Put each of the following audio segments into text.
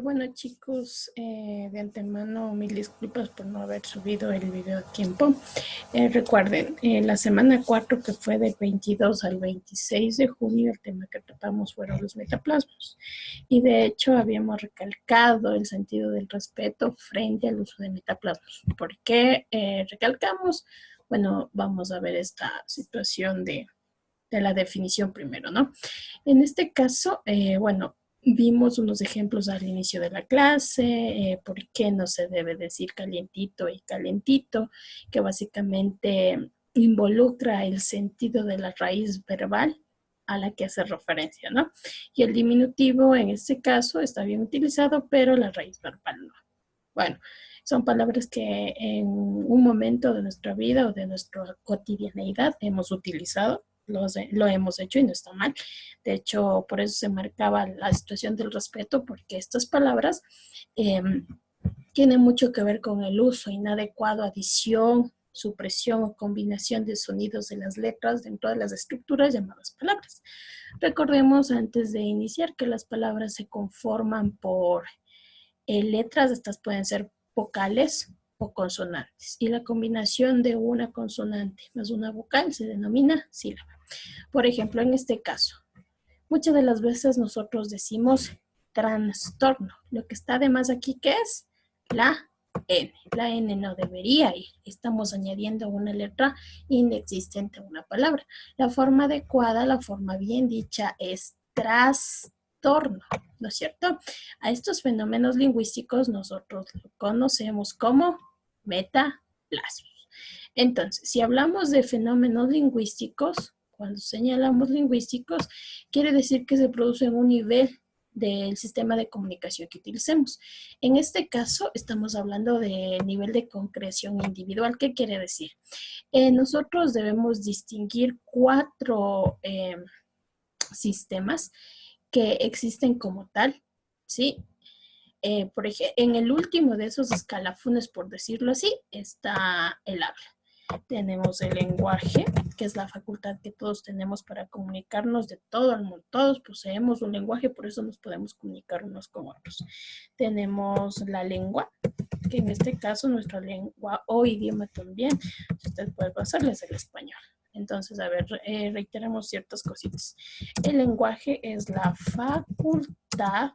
Bueno chicos, de antemano mil disculpas por no haber subido el video a tiempo. Recuerden, la semana 4 que fue del 22 al 26 de junio, el tema que tratamos fueron los metaplasmos. Y de hecho habíamos recalcado el sentido del respeto frente al uso de metaplasmos. ¿Por qué recalcamos? Bueno, vamos a ver esta situación de la definición primero, ¿no? En este caso, bueno, vimos unos ejemplos al inicio de la clase, por qué no se debe decir calientito y calentito, que básicamente involucra el sentido de la raíz verbal a la que hace referencia, ¿no? Y el diminutivo en este caso está bien utilizado, pero la raíz verbal no. Bueno, son palabras que en un momento de nuestra vida o de nuestra cotidianeidad hemos utilizado, lo hemos hecho y no está mal. De hecho, por eso se marcaba la situación del respeto, porque estas palabras eh, tienen mucho que ver con el uso inadecuado, adición, supresión o combinación de sonidos de las letras dentro de las estructuras llamadas palabras. Recordemos antes de iniciar que las palabras se conforman por letras, estas pueden ser vocales o consonantes. Y la combinación de una consonante más una vocal se denomina sílaba. Por ejemplo, en este caso, muchas de las veces nosotros decimos trastorno. Lo que está además aquí, ¿qué es? La N. La N no debería ir. Estamos añadiendo una letra inexistente a una palabra. La forma adecuada, la forma bien dicha es trastorno, ¿no es cierto? A estos fenómenos lingüísticos nosotros lo conocemos como metaplasmos. Entonces, si hablamos de fenómenos lingüísticos, cuando señalamos lingüísticos, quiere decir que se produce en un nivel del sistema de comunicación que utilicemos. En este caso, estamos hablando de nivel de concreción individual. ¿Qué quiere decir? Nosotros debemos distinguir cuatro sistemas que existen como tal, ¿sí? Por ejemplo, en el último de esos escalafones, por decirlo así, está el habla. Tenemos el lenguaje, que es la facultad que todos tenemos para comunicarnos de todo el mundo. Todos poseemos un lenguaje, por eso nos podemos comunicar unos con otros. Tenemos la lengua, que en este caso nuestra lengua o idioma también, si usted puede pasarle, es el español. Entonces, a ver, reiteremos ciertas cositas. El lenguaje es la facultad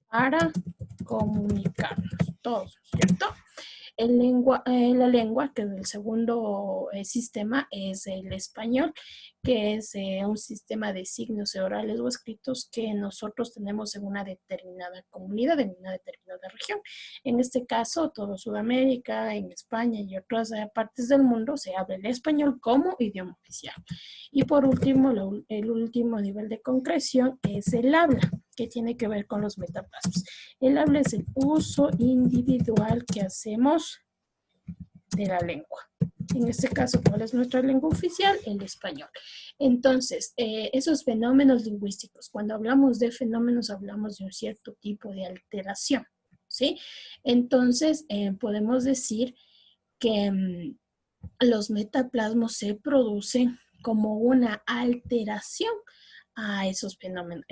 para comunicarnos, todos, ¿cierto? La lengua, que es el segundo sistema, es el español, que es un sistema de signos orales o escritos que nosotros tenemos en una determinada comunidad, en una determinada región. En este caso, todo Sudamérica, en España y otras partes del mundo se habla el español como idioma oficial. Y por último, el último nivel de concreción es el habla, que tiene que ver con los metaplasmos. El habla es el uso individual que hacemos de la lengua. En este caso, ¿cuál es nuestra lengua oficial? El español. Entonces, esos fenómenos lingüísticos, cuando hablamos de fenómenos, hablamos de un cierto tipo de alteración, ¿sí? Entonces, podemos decir que los metaplasmos se producen como una alteración a esos fenómenos,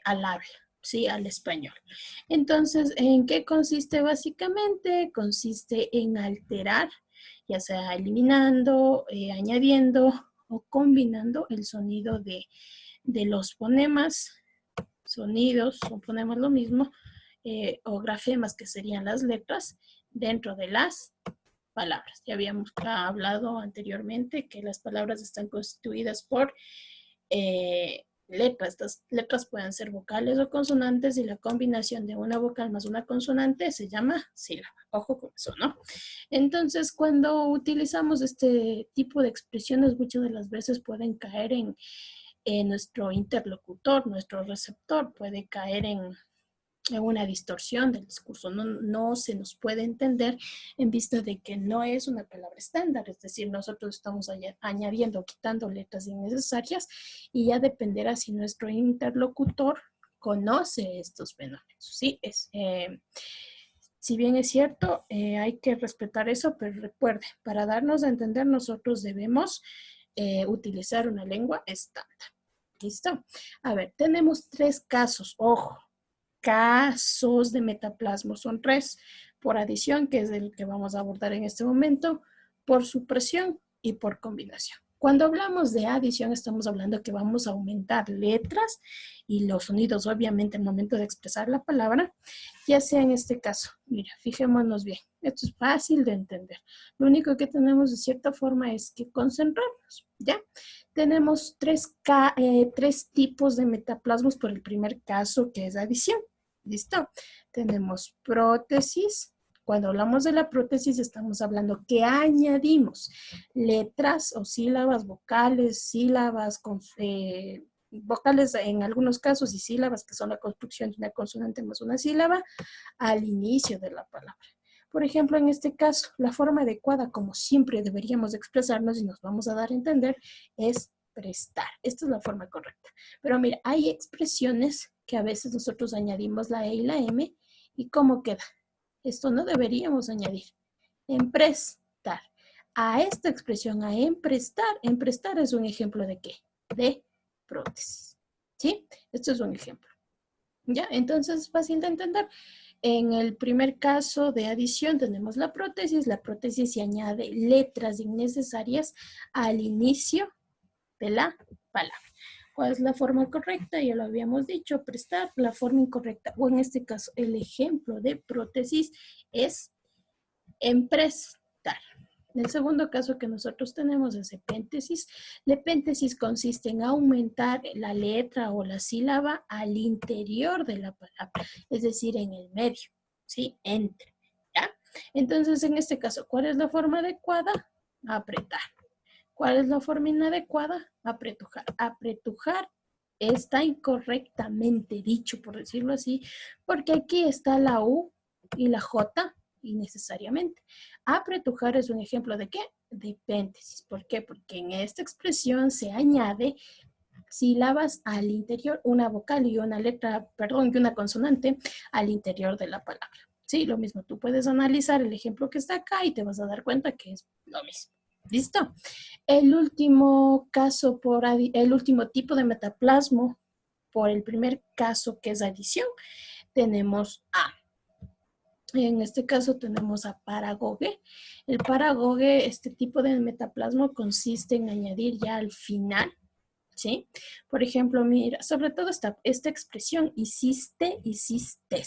al habla, ¿sí? Al español. Entonces, ¿en qué consiste básicamente? Consiste en alterar, ya sea eliminando, añadiendo o combinando el sonido de los fonemas, sonidos, son fonemas lo mismo, o grafemas, que serían las letras, dentro de las palabras. Ya habíamos hablado anteriormente que las palabras están constituidas por letras. Estas letras pueden ser vocales o consonantes y la combinación de una vocal más una consonante se llama sílaba. Ojo con eso, ¿no? Entonces, cuando utilizamos este tipo de expresiones, muchas de las veces pueden caer en nuestro interlocutor, nuestro receptor, puede caer en una distorsión del discurso, no se nos puede entender en vista de que no es una palabra estándar, es decir, nosotros estamos añadiendo, quitando letras innecesarias y ya dependerá si nuestro interlocutor conoce estos fenómenos, ¿sí? Si bien es cierto, hay que respetar eso, pero recuerde, para darnos a entender nosotros debemos utilizar una lengua estándar. ¿Listo? A ver, tenemos tres casos, ojo. casos de metaplasmo. Son 3, por adición, que es el que vamos a abordar en este momento, por supresión y por combinación. Cuando hablamos de adición, estamos hablando que vamos a aumentar letras y los sonidos, obviamente, al momento de expresar la palabra, ya sea en este caso. Mira, fijémonos bien. Esto es fácil de entender. Lo único que tenemos de cierta forma es que concentrarnos, ¿ya? Tenemos tres tipos de metaplasmos por el primer caso, que es adición. ¿Listo? Tenemos prótesis. Cuando hablamos de la prótesis, estamos hablando que añadimos letras o sílabas, vocales, sílabas, vocales en algunos casos y sílabas, que son la construcción de una consonante más una sílaba, al inicio de la palabra. Por ejemplo, en este caso, la forma adecuada, como siempre deberíamos expresarnos y nos vamos a dar a entender, es prestar. Esta es la forma correcta. Pero mira, hay expresiones que a veces nosotros añadimos la E y la M, ¿y cómo queda? Esto no deberíamos añadir. En prestar. A esta expresión, a en prestar es un ejemplo de ¿qué? De prótesis. ¿Sí? Esto es un ejemplo. ¿Ya? Entonces, es fácil de entender. En el primer caso de adición tenemos la prótesis. La prótesis se añade letras innecesarias al inicio de la palabra. ¿Cuál es la forma correcta? Ya lo habíamos dicho, prestar. La forma incorrecta, o en este caso, el ejemplo de prótesis es en prestar. El segundo caso que nosotros tenemos es epéntesis. La epéntesis consiste en aumentar la letra o la sílaba al interior de la palabra, es decir, en el medio, ¿sí? Entre, ¿ya? Entonces, en este caso, ¿cuál es la forma adecuada? Apretar. ¿Cuál es la forma inadecuada? Apretujar. Apretujar está incorrectamente dicho, por decirlo así, porque aquí está la U y la J innecesariamente. Apretujar es un ejemplo de ¿qué? De epéntesis. ¿Por qué? Porque en esta expresión se añade sílabas al interior, una vocal y una letra, perdón, y una consonante al interior de la palabra. Sí, lo mismo. Tú puedes analizar el ejemplo que está acá y te vas a dar cuenta que es lo mismo. ¿Listo? El último caso el último tipo de metaplasmo por el primer caso, que es adición, tenemos a. En este caso tenemos a paragoge. El paragoge, este tipo de metaplasmo consiste en añadir ya al final, ¿sí? Por ejemplo, mira, sobre todo esta expresión, hiciste, hiciste.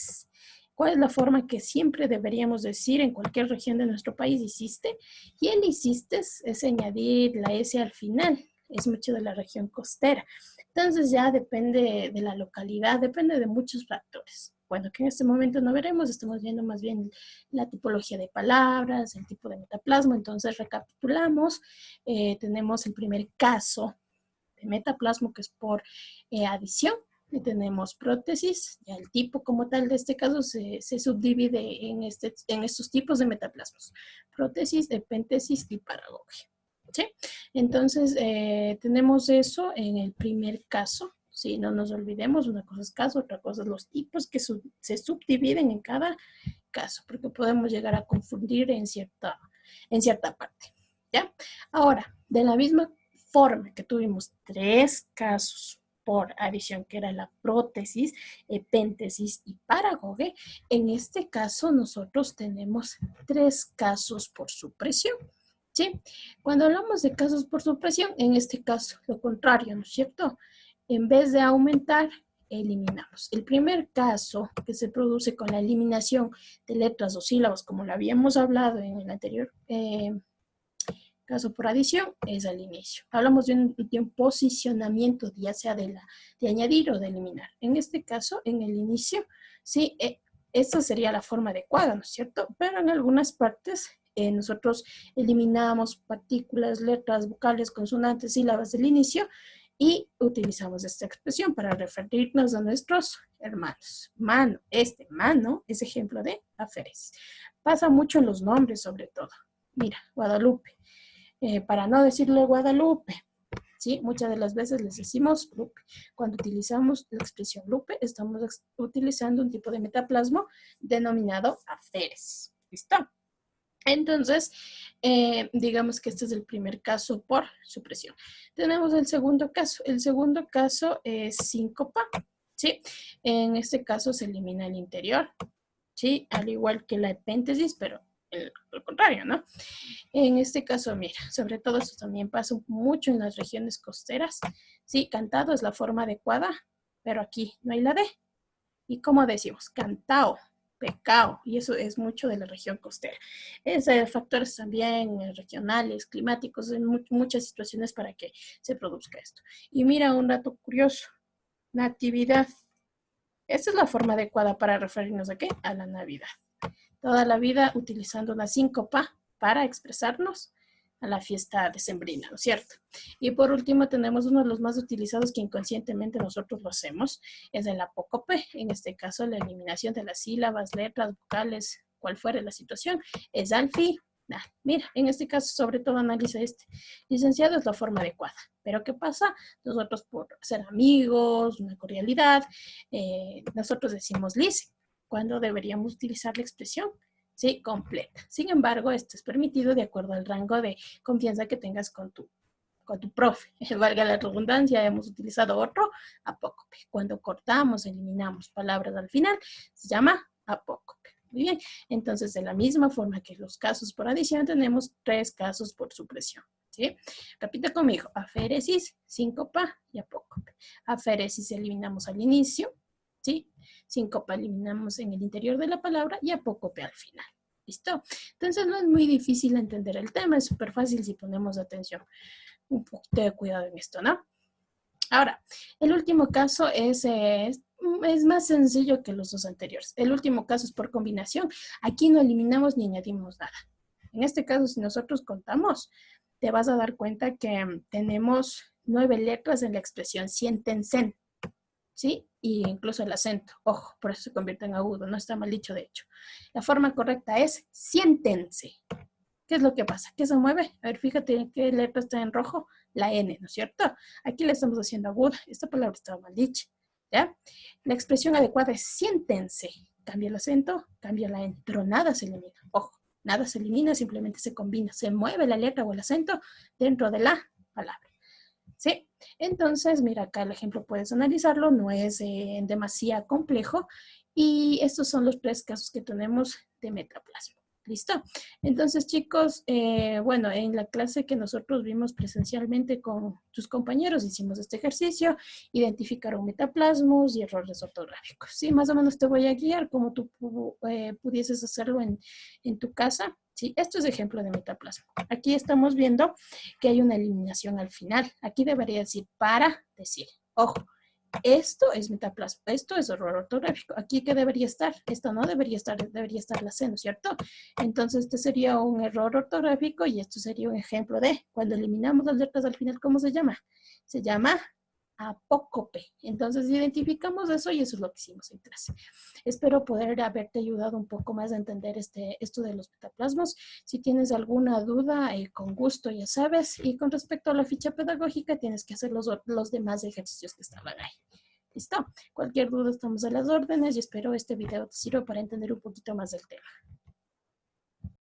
¿Cuál es la forma que siempre deberíamos decir en cualquier región de nuestro país? Hiciste. Y el hiciste es añadir la S al final. Es mucho de la región costera. Entonces ya depende de la localidad, depende de muchos factores. Bueno, que en este momento no veremos, estamos viendo más bien la tipología de palabras, el tipo de metaplasmo. Entonces recapitulamos. Tenemos el primer caso de metaplasmo, que es por adición, y tenemos prótesis. Ya el tipo como tal de este caso se subdivide en estos tipos de metaplasmos: prótesis, epéntesis y paragoge. ¿Sí? Entonces tenemos eso en el primer caso. Sí, no nos olvidemos, una cosa es caso, otra cosa es los tipos que se subdividen en cada caso, porque podemos llegar a confundir en cierta parte. ¿Ya? Ahora, de la misma forma que tuvimos 3 casos por adición, que era la prótesis, epéntesis y paragoge, en este caso nosotros tenemos 3 casos por supresión. ¿Sí? Cuando hablamos de casos por supresión, en este caso, lo contrario, ¿no es cierto? En vez de aumentar, eliminamos. El primer caso que se produce con la eliminación de letras o sílabas, como lo habíamos hablado en el anterior caso por adición, es al inicio. Hablamos de un posicionamiento, ya sea de añadir o de eliminar. En este caso, en el inicio, sí, esta sería la forma adecuada, ¿no es cierto? Pero en algunas partes nosotros eliminamos partículas, letras, vocales, consonantes, sílabas del inicio y utilizamos esta expresión para referirnos a nuestros hermanos. Mano, mano es ejemplo de aferesis. Pasa mucho en los nombres, sobre todo. Mira, Guadalupe. Para no decirle Guadalupe, ¿sí? Muchas de las veces les decimos Lupe. Cuando utilizamos la expresión Lupe, estamos utilizando un tipo de metaplasmo denominado aferesis. ¿Listo? Entonces, digamos que este es el primer caso por supresión. Tenemos el segundo caso. El segundo caso es síncopa, ¿sí? En este caso se elimina el interior, ¿sí? Al igual que la epéntesis, pero lo contrario, ¿no? En este caso, mira, sobre todo esto también pasa mucho en las regiones costeras. Sí, cantado es la forma adecuada, pero aquí no hay la D. ¿Y cómo decimos? Cantao, pecao, y eso es mucho de la región costera. Es factores también regionales, climáticos, en muchas situaciones para que se produzca esto. Y mira un dato curioso, natividad. Esta es la forma adecuada para referirnos a qué? A la Navidad. Toda la vida utilizando una síncopa para expresarnos a la fiesta decembrina, ¿no es cierto? Y por último tenemos uno de los más utilizados que inconscientemente nosotros lo hacemos, es el apócope, en este caso la eliminación de las sílabas, letras, vocales, cual fuera la situación, es al fin. Mira, en este caso sobre todo analiza este. Licenciado es la forma adecuada, pero ¿qué pasa? Nosotros por ser amigos, una cordialidad, nosotros decimos lice, cuando deberíamos utilizar la expresión, ¿sí? Completa. Sin embargo, esto es permitido de acuerdo al rango de confianza que tengas con tu profe. Valga la redundancia, hemos utilizado otro apócope. Cuando cortamos, eliminamos palabras al final, se llama apócope. Muy bien, entonces de la misma forma que los casos por adición, tenemos 3 casos por supresión. ¿Sí? Repite conmigo, aféresis, síncopa y apócope. Aféresis eliminamos al inicio, ¿sí? Síncopa eliminamos en el interior de la palabra y apócope al final. ¿Listo? Entonces no es muy difícil entender el tema, es súper fácil si ponemos atención. Un poquito de cuidado en esto, ¿no? Ahora, el último caso es más sencillo que los dos anteriores. El último caso es por combinación. Aquí no eliminamos ni añadimos nada. En este caso, si nosotros contamos, te vas a dar cuenta que tenemos 9 letras en la expresión siéntense, ¿sí? Y incluso el acento. Ojo, por eso se convierte en agudo, no está mal dicho de hecho. La forma correcta es siéntense. ¿Qué es lo que pasa? ¿Qué se mueve? A ver, fíjate qué letra está en rojo, la N, ¿no es cierto? Aquí le estamos haciendo aguda. Esta palabra estaba mal dicha, ¿ya? La expresión adecuada es siéntense. Cambia el acento, cambia la N, pero nada se elimina. Ojo, nada se elimina, simplemente se combina. Se mueve la letra o el acento dentro de la palabra. ¿Sí? Entonces, mira, acá el ejemplo puedes analizarlo, no es demasiado complejo. Y estos son los 3 casos que tenemos de metaplasma. ¿Listo? Entonces, chicos, bueno, en la clase que nosotros vimos presencialmente con tus compañeros, hicimos este ejercicio, identificaron metaplasmos y errores ortográficos. Sí, más o menos te voy a guiar como tú pudieses hacerlo en tu casa. Sí, esto es ejemplo de metaplasma. Aquí estamos viendo que hay una eliminación al final. Aquí debería decir para decir. Ojo, esto es metaplasma, esto es error ortográfico. Aquí, ¿qué debería estar? Esto no debería estar la C, ¿no es cierto? Entonces, este sería un error ortográfico y esto sería un ejemplo de cuando eliminamos las letras al final, ¿cómo se llama? Se llama apócope. Entonces, identificamos eso y eso es lo que hicimos en clase. Espero poder haberte ayudado un poco más a entender esto de los metaplasmos. Si tienes alguna duda, con gusto, ya sabes. Y con respecto a la ficha pedagógica, tienes que hacer los demás ejercicios que estaban ahí. ¿Listo? Cualquier duda estamos a las órdenes y espero este video te sirva para entender un poquito más del tema.